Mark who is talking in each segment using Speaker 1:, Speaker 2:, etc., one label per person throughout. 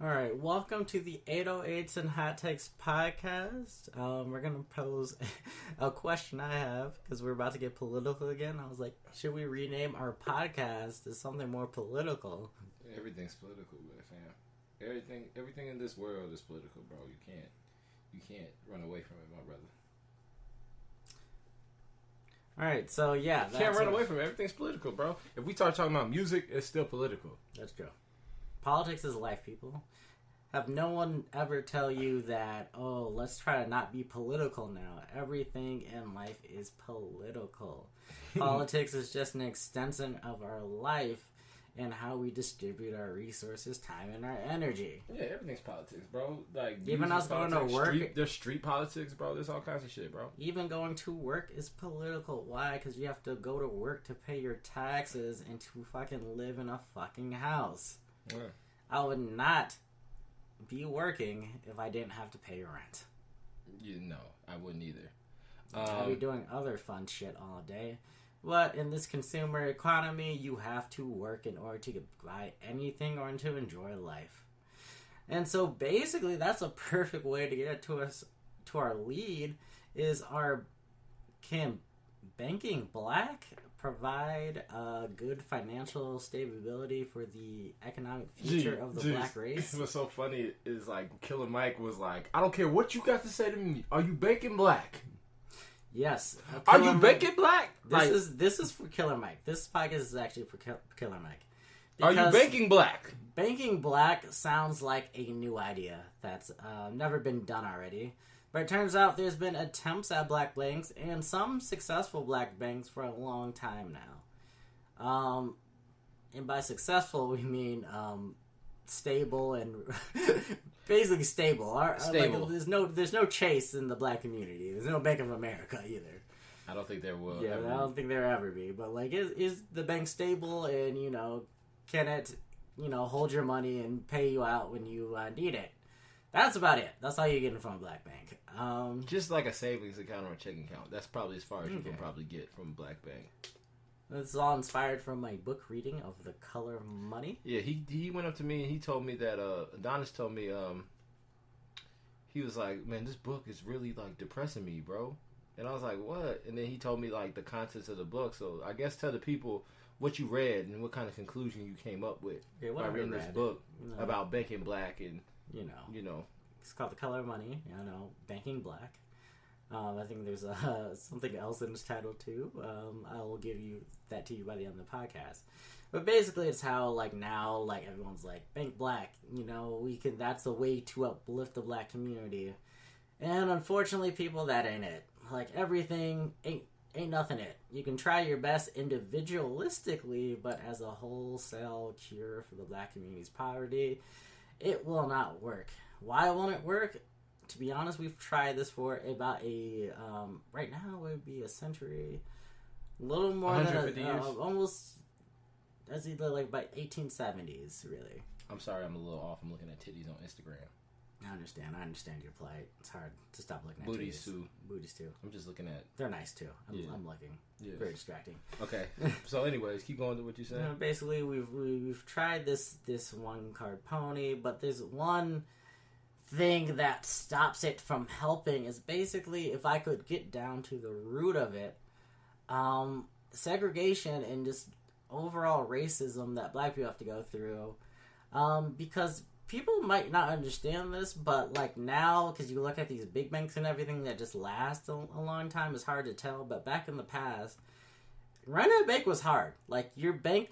Speaker 1: All right, welcome to the 808s and Hot Takes podcast. We're going to pose a question I have because we're about to get political again. I was like, should we rename our podcast to something more political?
Speaker 2: Everything's political, fam. Everything in this world is political, bro. You can't run away from it, my brother.
Speaker 1: All right, so yeah.
Speaker 2: You can't run away from it. Everything's political, bro. If we start talking about music, it's still political.
Speaker 1: That's true. Politics is life, people. Have no one ever tell you that, oh, let's try to not be political now. Everything in life is political. Politics is just an extension of our life and how we distribute our resources, time, and our energy.
Speaker 2: Yeah, everything's politics, bro. Like,
Speaker 1: even us going to work.
Speaker 2: There's street politics, bro. There's all kinds of shit, bro.
Speaker 1: Even going to work is political. Why? Because you have to go to work to pay your taxes and to fucking live in a fucking house.
Speaker 2: Yeah.
Speaker 1: I would not be working if I didn't have to pay rent.
Speaker 2: No, I wouldn't either.
Speaker 1: I'd be doing other fun shit all day. But in this consumer economy, you have to work in order to buy anything or to enjoy life. And so basically, that's a perfect way to get to our lead is can banking black provide a good financial stability for the economic future of the black race?
Speaker 2: What's so funny is like Killer Mike was like, I don't care what you got to say to me. Are you banking black?
Speaker 1: Yes.
Speaker 2: Are you banking black?
Speaker 1: This is for Killer Mike. This podcast is actually for Killer Mike.
Speaker 2: Are you banking black?
Speaker 1: Banking black sounds like a new idea that's never been done already. But it turns out there's been attempts at black banks and some successful black banks for a long time now. And by successful, we mean stable and basically stable.
Speaker 2: Stable.
Speaker 1: Like, there's no Chase in the black community. There's no Bank of America either.
Speaker 2: I don't think there will.
Speaker 1: Yeah, I don't think there ever be. But like, is the bank stable and can it hold your money and pay you out when you need it? That's about it. That's all you're getting from a black bank.
Speaker 2: Just like a savings account or a checking account. That's probably as far as you can probably get from a black bank.
Speaker 1: This is all inspired from my book reading of The Color of Money.
Speaker 2: Yeah, he went up to me and he told me that Adonis told me he was like, man, this book is really like depressing me, bro. And I was like, what? And then he told me like the contents of the book. So I guess tell the people what you read and what kind of conclusion you came up with by reading this book about banking black and
Speaker 1: it's called The Color of Money. Banking black. I think there's something else in this title too. I will give that to you by the end of the podcast. But basically, it's how now everyone's like bank black. That's the way to uplift the black community. And unfortunately, people, that ain't it. Like everything ain't nothing it. You can try your best individualistically, but as a wholesale cure for the black community's poverty, it will not work. Why won't it work? To be honest, we've tried this for about right now it would be a century, a little more than
Speaker 2: 150 years,
Speaker 1: almost. That's either like by 1870s, really.
Speaker 2: I'm sorry, I'm a little off. I'm looking at titties on Instagram.
Speaker 1: I understand your plight. It's hard to stop looking at
Speaker 2: booties
Speaker 1: titties.
Speaker 2: too.
Speaker 1: Booties too.
Speaker 2: I'm just looking at.
Speaker 1: They're nice too. I'm looking.
Speaker 2: Yes.
Speaker 1: Very distracting.
Speaker 2: Okay. So, anyways, keep going to what you said.
Speaker 1: Basically, we've tried this one card pony, but there's one thing that stops it from helping. Is basically, if I could get down to the root of it, segregation and just overall racism that black people have to go through, because people might not understand this, but like now, because you look at these big banks and everything that just last a long time, it's hard to tell. But back in the past, running a bank was hard. Like your bank,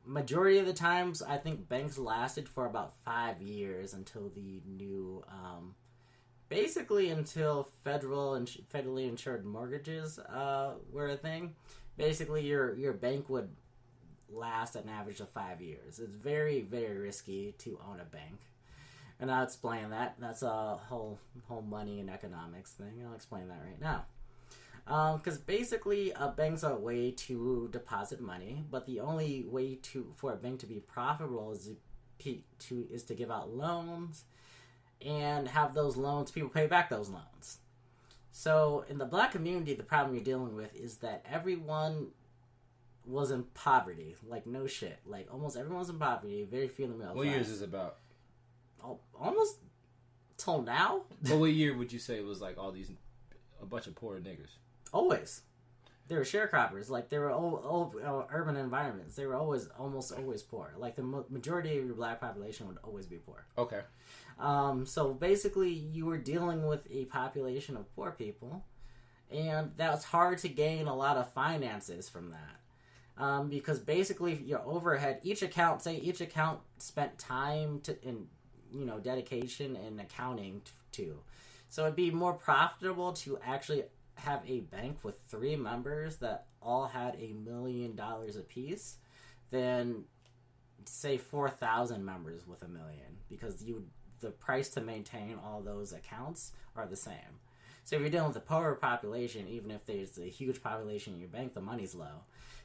Speaker 1: majority of the times, I think banks lasted for about 5 years until the new, basically until federally insured mortgages were a thing. Basically, your bank would last an average of 5 years. It's very, very risky to own a bank. And I'll explain that. That's a whole money and economics thing. I'll explain that right now. Because basically, banks are a way to deposit money, but the only way for a bank to be profitable is to give out loans and have those loans, people pay back those loans. So in the black community, the problem you're dealing with is that everyone was in poverty. Like, no shit. Like, almost everyone's in poverty. Very few in the middle class.
Speaker 2: What years is it about?
Speaker 1: almost till now.
Speaker 2: But what year would you say it was like a bunch of poor niggas?
Speaker 1: Always. They were sharecroppers. Like, they were old urban environments. They were almost always poor. Like, the majority of your black population would always be poor.
Speaker 2: Okay.
Speaker 1: So basically, you were dealing with a population of poor people, and that was hard to gain a lot of finances from that. Because basically, your overhead, each account spent time dedication and accounting to. So it'd be more profitable to actually have a bank with 3 members that all had $1 million apiece than, say, 4,000 members with $1 million, because the price to maintain all those accounts are the same. So if you're dealing with a poorer population, even if there's a huge population in your bank, the money's low.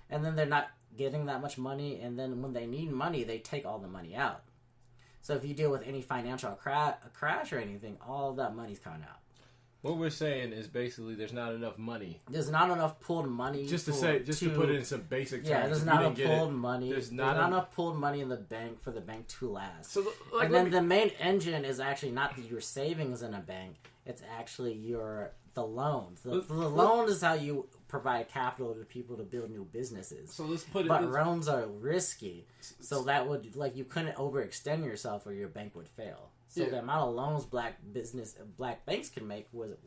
Speaker 1: And then they're not getting that much money, and then when they need money, they take all the money out. So if you deal with any financial crash or anything, all of that money's coming out.
Speaker 2: What we're saying is basically there's not enough money.
Speaker 1: There's not enough pooled money.
Speaker 2: To put it in some basic terms.
Speaker 1: Yeah, there's not enough pooled money. There's not enough pooled money in the bank for the bank to last. So, the main engine is actually not your savings in a bank. It's actually the loans. The loan is how you provide capital to people to build new businesses. So let's put it. But loans are risky, so that would you couldn't overextend yourself or your bank would fail. So the amount of loans black banks can make were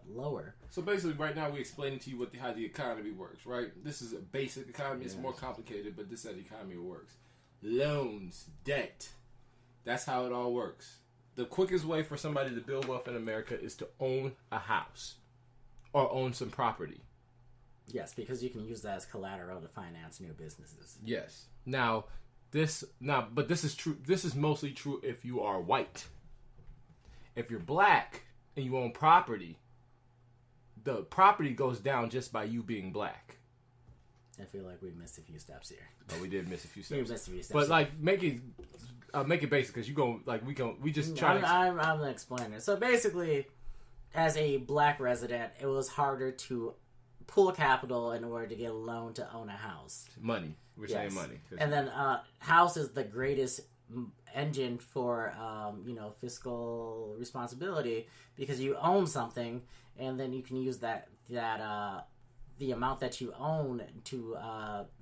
Speaker 1: lower.
Speaker 3: So basically, right now we're explaining to you how the economy works. Right, this is a basic economy. It's more complicated, but this is how the economy works. Loans, debt. That's how it all works. The quickest way for somebody to build wealth in America is to own a house or own some property.
Speaker 1: Yes, because you can use that as collateral to finance new businesses.
Speaker 2: Yes. But this is true. This is mostly true if you are white. If you're black and you own property, the property goes down just by you being black.
Speaker 1: I feel like we missed a few steps here.
Speaker 2: Oh, we did miss a few steps.
Speaker 1: We missed a few steps.
Speaker 2: But like, make it basic because we just try to.
Speaker 1: I'm gonna explain it. So basically, as a black resident, it was harder to pool capital in order to get a loan to own a house.
Speaker 2: Money. We're saying money.
Speaker 1: And then house is the greatest engine for fiscal responsibility, because you own something and then you can use that the amount that you own to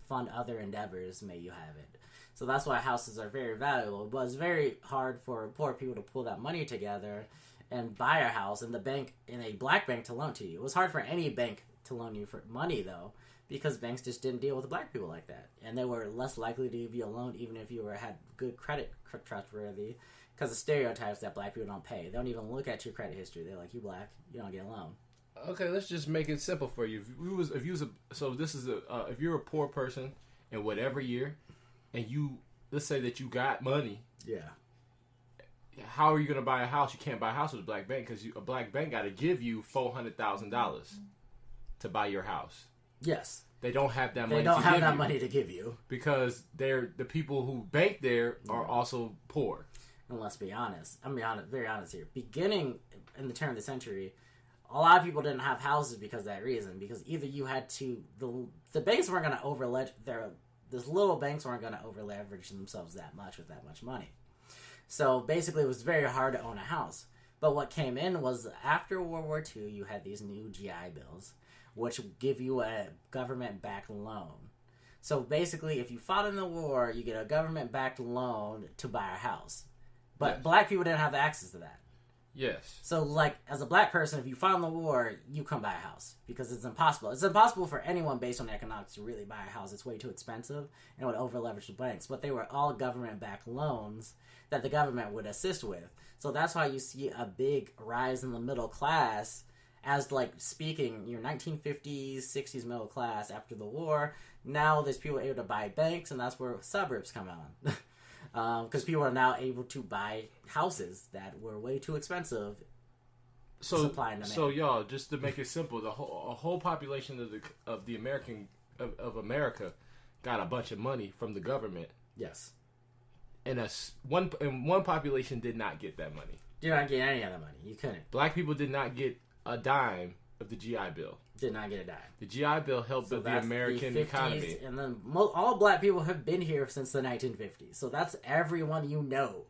Speaker 1: fund other endeavors. May you have it. So that's why houses are very valuable. But it's very hard for poor people to pull that money together and buy a house, and a black bank to loan to you. It was hard for any bank to loan you for money, though, because banks just didn't deal with black people like that, and they were less likely to give you a loan even if you had good credit, trustworthy, because the stereotypes that black people don't pay. They don't even look at your credit history. They're like, you black, you don't get a loan.
Speaker 2: Okay, let's just make it simple for you. If you're a poor person in whatever year, and let's say that you got money.
Speaker 1: Yeah.
Speaker 2: How are you going to buy a house? You can't buy a house with a black bank because a black bank got to give you $400,000 to buy your house.
Speaker 1: Yes.
Speaker 2: They don't have that money.
Speaker 1: They don't have that money to give you
Speaker 2: because the people who bank there are also poor.
Speaker 1: And let's be honest. I'm very honest here. Beginning in the turn of the century, a lot of people didn't have houses because of that reason. Because either you had to, the banks weren't going to little banks weren't going to over leverage themselves that much with that much money. So basically, it was very hard to own a house. But what came in was after World War II, you had these new GI Bills, which give you a government-backed loan. So basically, if you fought in the war, you get a government-backed loan to buy a house. But black people didn't have access to that.
Speaker 2: Yes.
Speaker 1: So, like, as a black person, if you fought in the war, you couldn't buy a house because it's impossible. It's impossible for anyone based on economics to really buy a house. It's way too expensive and would over-leverage the banks. But they were all government-backed loans that the government would assist with. So that's why you see a big rise in the middle class as, like, speaking your 1950s, 60s middle class after the war. Now there's people able to buy banks, and that's where suburbs come on. Because people are now able to buy houses that were way too expensive. Supply and demand.
Speaker 2: So y'all, just to make it simple, a whole population of America got a bunch of money from the government.
Speaker 1: Yes.
Speaker 2: And one population did not get that money.
Speaker 1: Did not get any of the money. You couldn't.
Speaker 2: Black people did not get a dime of the GI Bill.
Speaker 1: Did not get a dime.
Speaker 2: The GI Bill helped build the American economy.
Speaker 1: And then all black people have been here since the 1950s. So that's everyone you know.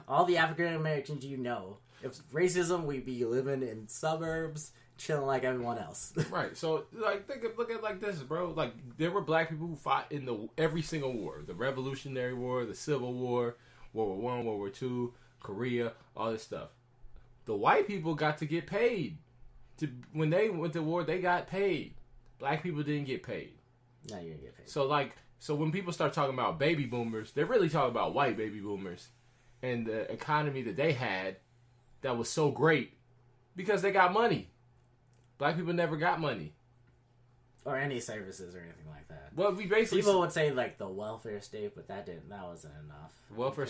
Speaker 1: All the African Americans you know. If racism, we'd be living in suburbs, chilling like everyone else.
Speaker 3: Right. So, like, look at it like this, bro. Like, there were black people who fought in every single war: the Revolutionary War, the Civil War, World War I, World War II, Korea, all this stuff. The white people got to get paid. When they went to war, they got paid. Black people didn't get paid.
Speaker 1: No, you didn't get paid.
Speaker 3: So when people start talking about baby boomers, they're really talking about white baby boomers and the economy that they had that was so great because they got money. Black people never got money.
Speaker 1: Or any services or anything like that.
Speaker 3: Well, we basically...
Speaker 1: People would say, like, the welfare state, but that wasn't enough.
Speaker 3: Welfare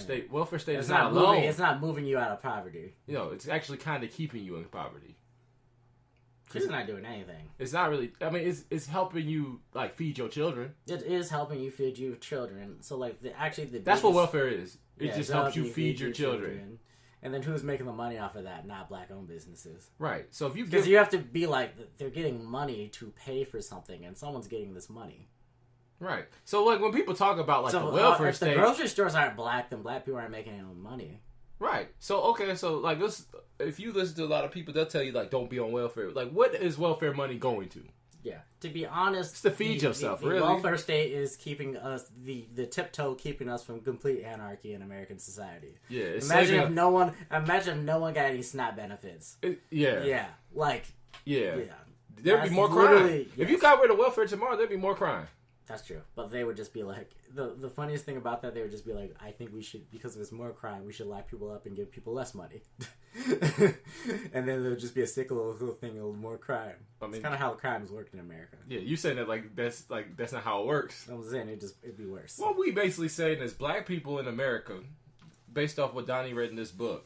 Speaker 3: state is
Speaker 1: not
Speaker 3: alone.
Speaker 1: It's not moving you out of poverty.
Speaker 3: You know, it's actually kind of keeping you in poverty.
Speaker 1: It's not doing anything.
Speaker 3: It's not really... I mean, it's helping you, like, feed your children.
Speaker 1: It is helping you feed your children. So, like,
Speaker 3: that's what welfare is. It just helps you feed your children.
Speaker 1: And then who's making the money off of that? Not black-owned businesses.
Speaker 3: Right. So if you
Speaker 1: Because you have to be like, they're getting money to pay for something, and someone's getting this money.
Speaker 3: Right. So, like, when people talk about, like, the welfare state...
Speaker 1: If the grocery stores aren't black, then black people aren't making any money.
Speaker 3: Right. So, okay, so, like, if you listen to a lot of people, they'll tell you, like, don't be on welfare. Like, what is welfare money going to?
Speaker 1: Yeah. To be honest...
Speaker 3: It's to feed yourself,
Speaker 1: the
Speaker 3: really.
Speaker 1: The welfare state is keeping us... The tiptoe keeping us from complete anarchy in American society.
Speaker 3: Yeah.
Speaker 1: Imagine if no one got any SNAP benefits.
Speaker 3: Yeah.
Speaker 1: Yeah. Like...
Speaker 3: Yeah.
Speaker 1: Yeah.
Speaker 3: There'd be more crime. Yes. If you got rid of welfare tomorrow, there'd be more crime.
Speaker 1: That's true. But they would just be like... The funniest thing about that, they would just be like, I think we should... Because there's more crime, we should lock people up and give people less money. And then there would just be a cyclical thing of more crime. I mean, it's kind of how crime's worked in America.
Speaker 3: Yeah, you saying that that's not how it works.
Speaker 1: I'm saying it'd be worse.
Speaker 3: What we basically saying is black people in America, based off what Donnie read in this book,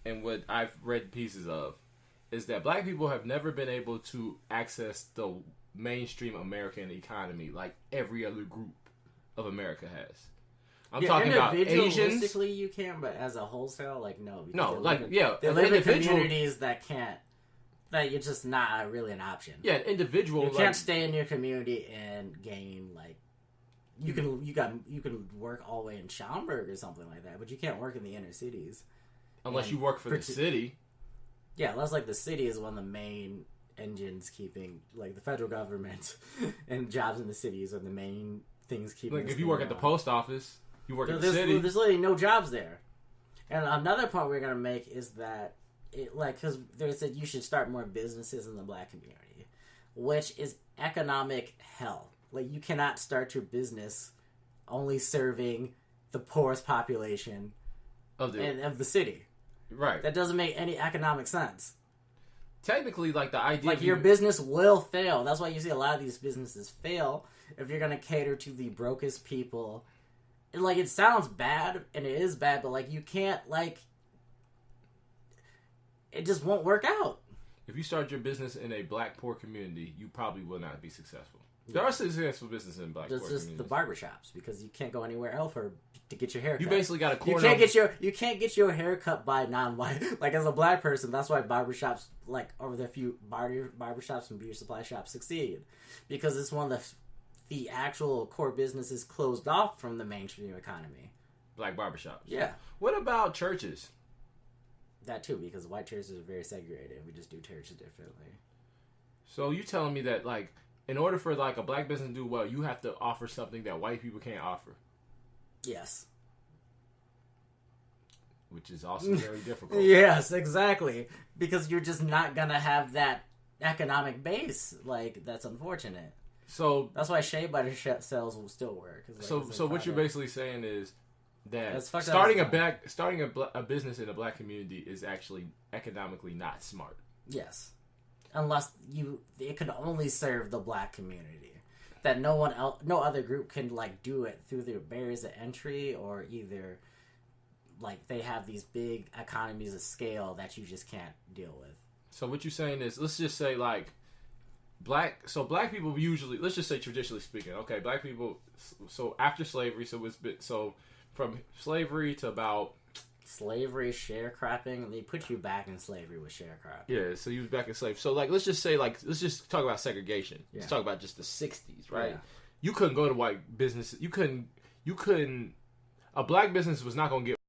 Speaker 3: and what I've read pieces of, is that black people have never been able to access the mainstream American economy like every other group of America has. I'm talking about Asians.
Speaker 1: Individualistically, you can, but as a wholesale, like, no.
Speaker 3: No, like,
Speaker 1: they live in communities that can't, that you're just not really an option.
Speaker 3: Yeah, an individual.
Speaker 1: You can't stay in your community and gain, like, you can work all the way in Schaumburg or something like that, but you can't work in the inner cities.
Speaker 3: Unless you work for the city.
Speaker 1: Yeah, unless, like, the city is one of the main engines keeping, like, the federal government and jobs in the cities are the main things keeping.
Speaker 3: Like, if you work at the post office, you work in the city.
Speaker 1: There's literally no jobs there. And another point we're going to make is that, because they said you should start more businesses in the black community, which is economic hell. Like, you cannot start your business only serving the poorest population of the city.
Speaker 3: Right.
Speaker 1: That doesn't make any economic sense.
Speaker 3: Technically, like, the idea...
Speaker 1: Like, your business will fail. That's why you see a lot of these businesses fail if you're going to cater to the brokest people. Like, it sounds bad, and it is bad, but, like, you can't, like... It just won't work out.
Speaker 3: If you start your business in a black poor community, you probably will not be successful. There are successful businesses in black poor communities. Just
Speaker 1: the barbershops, because you can't go anywhere else to get your hair cut.
Speaker 3: You basically got a corner.
Speaker 1: You can't get your hair cut by non-white. Like, as a black person, that's why barbershops, like, over the few barbershops and beauty supply shops succeed. Because it's one of the actual core businesses closed off from the mainstream economy.
Speaker 3: Black barbershops.
Speaker 1: Yeah.
Speaker 3: What about churches?
Speaker 1: That too, because white churches are very segregated. We just do churches differently.
Speaker 3: So you telling me that, like, in order for, like, a black business to do well, you have to offer something that white people can't offer?
Speaker 1: Yes.
Speaker 3: Which is also very difficult.
Speaker 1: Yes, exactly. Because you're just not going to have that economic base. Like, that's unfortunate.
Speaker 3: So
Speaker 1: that's why shea butter sales will still work.
Speaker 3: Like, so what you're basically saying is that starting a business in a black community is actually economically not smart.
Speaker 1: Yes. Unless it can only serve the black community. That no other group can, like, do it through their barriers of entry, or either, like, they have these big economies of scale that you just can't deal with. So
Speaker 3: what you're saying is, let's just say, like, black people usually, let's just say traditionally speaking, okay, black people, so after slavery, so from slavery to about...
Speaker 1: Slavery, sharecropping, and they put you back in slavery with sharecropping.
Speaker 3: Yeah, so you was back in slavery. So, like, let's just talk about segregation. Yeah. Let's talk about just the 60s, right? Yeah. You couldn't go to white businesses. You couldn't, a black business was not going to get